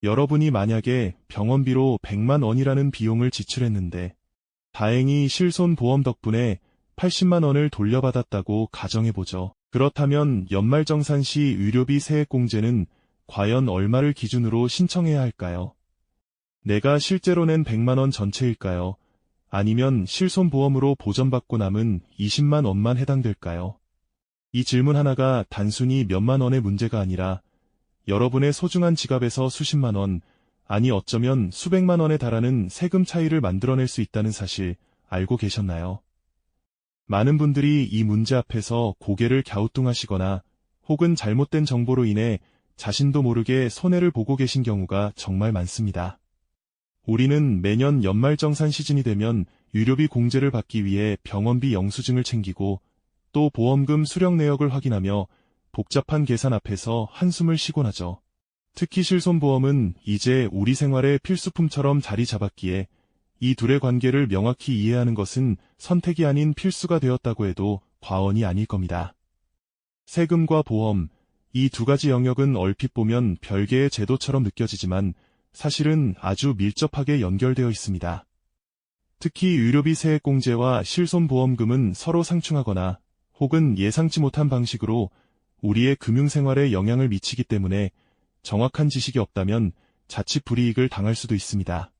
여러분이 만약에 병원비로 100만 원이라는 비용을 지출했는데 다행히 실손보험 덕분에 80만 원을 돌려받았다고 가정해보죠. 그렇다면 연말정산 시 의료비 세액공제는 과연 얼마를 기준으로 신청해야 할까요? 내가 실제로 낸 100만 원 전체일까요? 아니면 실손보험으로 보전받고 남은 20만 원만 해당될까요? 이 질문 하나가 단순히 몇만 원의 문제가 아니라 여러분의 소중한 지갑에서 수십만 원, 아니 어쩌면 수백만 원에 달하는 세금 차이를 만들어낼 수 있다는 사실 알고 계셨나요? 많은 분들이 이 문제 앞에서 고개를 갸우뚱하시거나 혹은 잘못된 정보로 인해 자신도 모르게 손해를 보고 계신 경우가 정말 많습니다. 우리는 매년 연말정산 시즌이 되면 의료비 공제를 받기 위해 병원비 영수증을 챙기고 또 보험금 수령 내역을 확인하며 복잡한 계산 앞에서 한숨을 쉬곤 하죠. 특히 실손보험은 이제 우리 생활의 필수품처럼 자리 잡았기에 이 둘의 관계를 명확히 이해하는 것은 선택이 아닌 필수가 되었다고 해도 과언이 아닐 겁니다. 세금과 보험, 이 두 가지 영역은 얼핏 보면 별개의 제도처럼 느껴지지만 사실은 아주 밀접하게 연결되어 있습니다. 특히 의료비 세액공제와 실손보험금은 서로 상충하거나 혹은 예상치 못한 방식으로 우리의 금융생활에 영향을 미치기 때문에 정확한 지식이 없다면 자칫 불이익을 당할 수도 있습니다.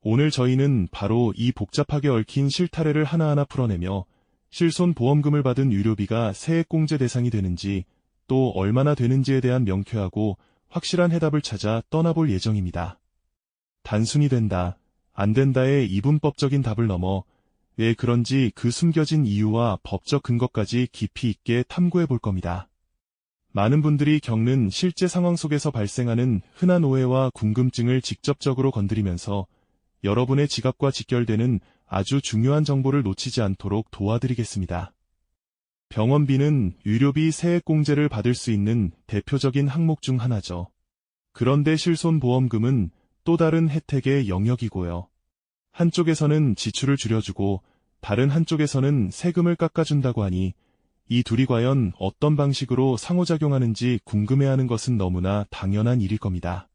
오늘 저희는 바로 이 복잡하게 얽힌 실타래를 하나하나 풀어내며 실손보험금을 받은 의료비가 세액공제 대상이 되는지 또 얼마나 되는지에 대한 명쾌하고 확실한 해답을 찾아 떠나볼 예정입니다. 단순히 된다, 안 된다의 이분법적인 답을 넘어 왜 그런지 그 숨겨진 이유와 법적 근거까지 깊이 있게 탐구해 볼 겁니다. 많은 분들이 겪는 실제 상황 속에서 발생하는 흔한 오해와 궁금증을 직접적으로 건드리면서 여러분의 지갑과 직결되는 아주 중요한 정보를 놓치지 않도록 도와드리겠습니다. 병원비는 의료비 세액공제를 받을 수 있는 대표적인 항목 중 하나죠. 그런데 실손보험금은 또 다른 혜택의 영역이고요. 한쪽에서는 지출을 줄여주고 다른 한쪽에서는 세금을 깎아준다고 하니 이 둘이 과연 어떤 방식으로 상호작용하는지 궁금해하는 것은 너무나 당연한 일일 겁니다.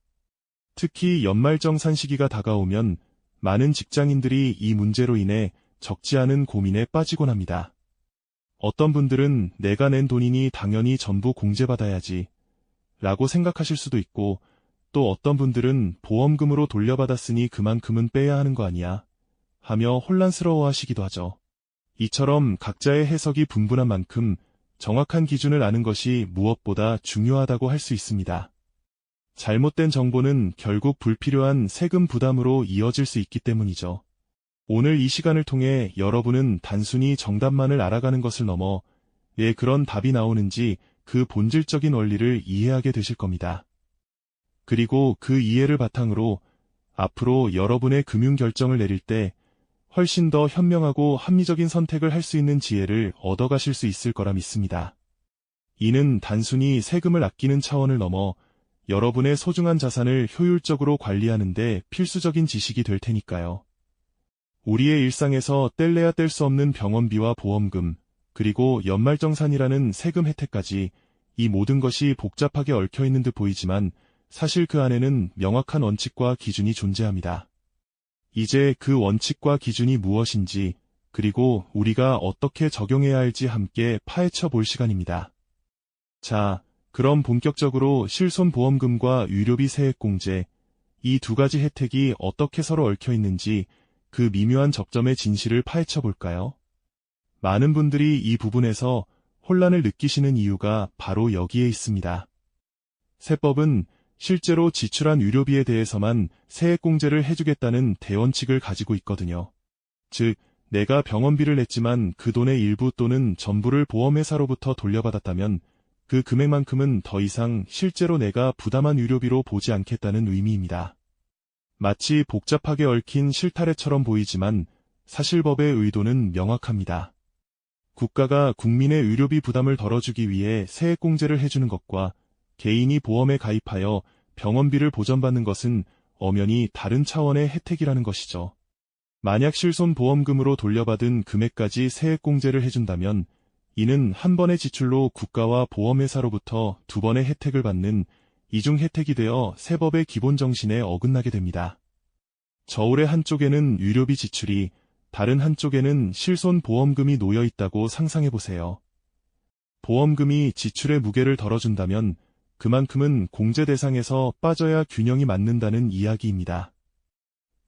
특히 연말정산 시기가 다가오면 많은 직장인들이 이 문제로 인해 적지 않은 고민에 빠지곤 합니다. 어떤 분들은 내가 낸 돈이니 당연히 전부 공제받아야지 라고 생각하실 수도 있고 또 어떤 분들은 보험금으로 돌려받았으니 그만큼은 빼야 하는 거 아니야 하며 혼란스러워하시기도 하죠. 이처럼 각자의 해석이 분분한 만큼 정확한 기준을 아는 것이 무엇보다 중요하다고 할 수 있습니다. 잘못된 정보는 결국 불필요한 세금 부담으로 이어질 수 있기 때문이죠. 오늘 이 시간을 통해 여러분은 단순히 정답만을 알아가는 것을 넘어 왜 그런 답이 나오는지 그 본질적인 원리를 이해하게 되실 겁니다. 그리고 그 이해를 바탕으로 앞으로 여러분의 금융 결정을 내릴 때 훨씬 더 현명하고 합리적인 선택을 할 수 있는 지혜를 얻어가실 수 있을 거라 믿습니다. 이는 단순히 세금을 아끼는 차원을 넘어 여러분의 소중한 자산을 효율적으로 관리하는 데 필수적인 지식이 될 테니까요. 우리의 일상에서 뗄래야 뗄 수 없는 병원비와 보험금, 그리고 연말정산이라는 세금 혜택까지 이 모든 것이 복잡하게 얽혀있는 듯 보이지만 사실 그 안에는 명확한 원칙과 기준이 존재합니다. 이제 그 원칙과 기준이 무엇인지, 그리고 우리가 어떻게 적용해야 할지 함께 파헤쳐 볼 시간입니다. 자, 그럼 본격적으로 실손보험금과 의료비 세액공제, 이 두 가지 혜택이 어떻게 서로 얽혀 있는지 그 미묘한 접점의 진실을 파헤쳐 볼까요? 많은 분들이 이 부분에서 혼란을 느끼시는 이유가 바로 여기에 있습니다. 세법은 실제로 지출한 의료비에 대해서만 세액공제를 해주겠다는 대원칙을 가지고 있거든요. 즉, 내가 병원비를 냈지만 그 돈의 일부 또는 전부를 보험회사로부터 돌려받았다면 그 금액만큼은 더 이상 실제로 내가 부담한 의료비로 보지 않겠다는 의미입니다. 마치 복잡하게 얽힌 실타래처럼 보이지만 사실 법의 의도는 명확합니다. 국가가 국민의 의료비 부담을 덜어주기 위해 세액공제를 해주는 것과 개인이 보험에 가입하여 병원비를 보전받는 것은 엄연히 다른 차원의 혜택이라는 것이죠. 만약 실손보험금으로 돌려받은 금액까지 세액공제를 해준다면 이는 한 번의 지출로 국가와 보험회사로부터 두 번의 혜택을 받는 이중 혜택이 되어 세법의 기본 정신에 어긋나게 됩니다. 저울의 한쪽에는 유료비 지출이, 다른 한쪽에는 실손보험금이 놓여 있다고 상상해 보세요. 보험금이 지출의 무게를 덜어준다면 그만큼은 공제 대상에서 빠져야 균형이 맞는다는 이야기입니다.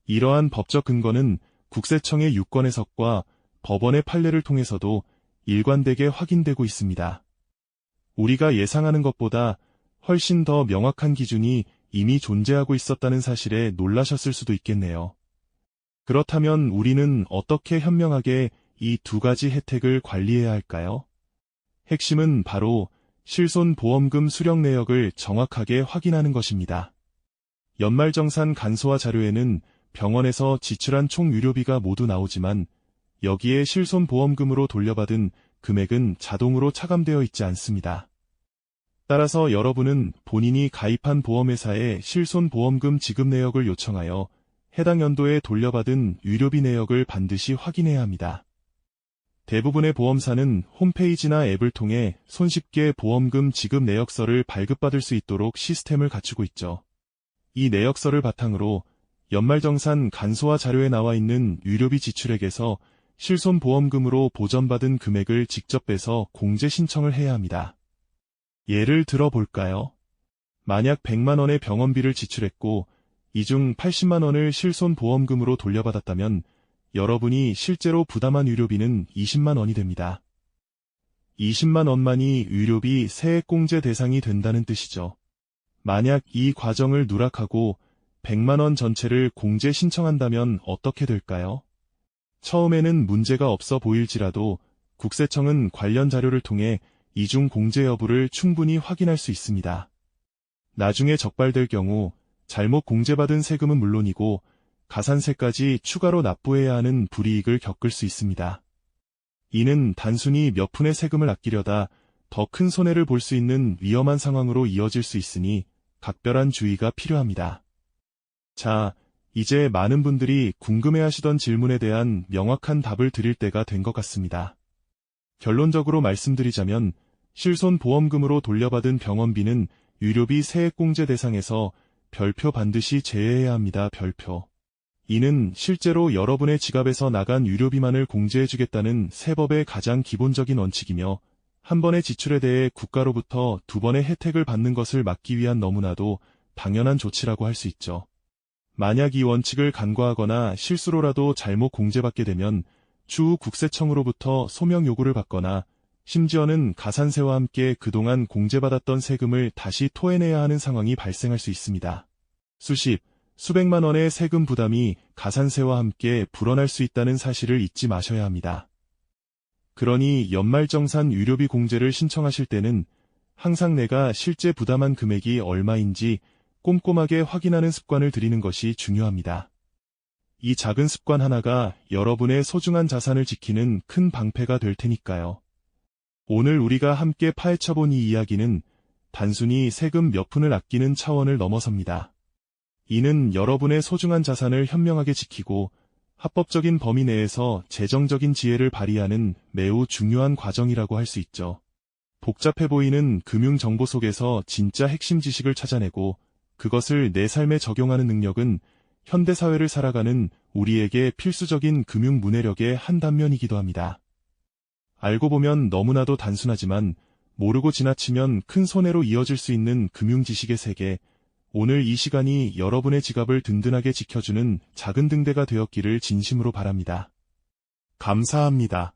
이러한 법적 근거는 국세청의 유권 해석과 법원의 판례를 통해서도 일관되게 확인되고 있습니다. 우리가 예상하는 것보다 훨씬 더 명확한 기준이 이미 존재하고 있었다는 사실에 놀라셨을 수도 있겠네요. 그렇다면 우리는 어떻게 현명하게 이 두 가지 혜택을 관리해야 할까요? 핵심은 바로 실손보험금 수령 내역을 정확하게 확인하는 것입니다. 연말정산 간소화 자료에는 병원에서 지출한 총 유료비가 모두 나오지만 여기에 실손보험금으로 돌려받은 금액은 자동으로 차감되어 있지 않습니다. 따라서 여러분은 본인이 가입한 보험회사에 실손보험금 지급 내역을 요청하여 해당 연도에 돌려받은 유료비 내역을 반드시 확인해야 합니다. 대부분의 보험사는 홈페이지나 앱을 통해 손쉽게 보험금 지급 내역서를 발급받을 수 있도록 시스템을 갖추고 있죠. 이 내역서를 바탕으로 연말정산 간소화 자료에 나와 있는 유료비 지출액에서 실손보험금으로 보전받은 금액을 직접 빼서 공제 신청을 해야 합니다. 예를 들어 볼까요? 만약 100만 원의 병원비를 지출했고 이 중 80만 원을 실손보험금으로 돌려받았다면 여러분이 실제로 부담한 유료비는 20만 원이 됩니다. 20만 원만이 유료비 세액공제 대상이 된다는 뜻이죠. 만약 이 과정을 누락하고 100만 원 전체를 공제 신청한다면 어떻게 될까요? 처음에는 문제가 없어 보일지라도 국세청은 관련 자료를 통해 이중 공제 여부를 충분히 확인할 수 있습니다. 나중에 적발될 경우 잘못 공제받은 세금은 물론이고 가산세까지 추가로 납부해야 하는 불이익을 겪을 수 있습니다. 이는 단순히 몇 푼의 세금을 아끼려다 더 큰 손해를 볼 수 있는 위험한 상황으로 이어질 수 있으니 각별한 주의가 필요합니다. 자, 이제 많은 분들이 궁금해하시던 질문에 대한 명확한 답을 드릴 때가 된 것 같습니다. 결론적으로 말씀드리자면 실손보험금으로 돌려받은 병원비는 유료비 세액공제 대상에서 별표 반드시 제외해야 합니다. 별표. 이는 실제로 여러분의 지갑에서 나간 유료비만을 공제해주겠다는 세법의 가장 기본적인 원칙이며 한 번의 지출에 대해 국가로부터 두 번의 혜택을 받는 것을 막기 위한 너무나도 당연한 조치라고 할 수 있죠. 만약 이 원칙을 간과하거나 실수로라도 잘못 공제받게 되면 추후 국세청으로부터 소명 요구를 받거나 심지어는 가산세와 함께 그동안 공제받았던 세금을 다시 토해내야 하는 상황이 발생할 수 있습니다. 수백만 원의 세금 부담이 가산세와 함께 불어날 수 있다는 사실을 잊지 마셔야 합니다. 그러니 연말정산 유료비 공제를 신청하실 때는 항상 내가 실제 부담한 금액이 얼마인지 꼼꼼하게 확인하는 습관을 들이는 것이 중요합니다. 이 작은 습관 하나가 여러분의 소중한 자산을 지키는 큰 방패가 될 테니까요. 오늘 우리가 함께 파헤쳐본 이 이야기는 단순히 세금 몇 푼을 아끼는 차원을 넘어섭니다. 이는 여러분의 소중한 자산을 현명하게 지키고 합법적인 범위 내에서 재정적인 지혜를 발휘하는 매우 중요한 과정이라고 할 수 있죠. 복잡해 보이는 금융 정보 속에서 진짜 핵심 지식을 찾아내고 그것을 내 삶에 적용하는 능력은 현대사회를 살아가는 우리에게 필수적인 금융 문해력의 한 단면이기도 합니다. 알고 보면 너무나도 단순하지만 모르고 지나치면 큰 손해로 이어질 수 있는 금융 지식의 세계, 오늘 이 시간이 여러분의 지갑을 든든하게 지켜주는 작은 등대가 되었기를 진심으로 바랍니다. 감사합니다.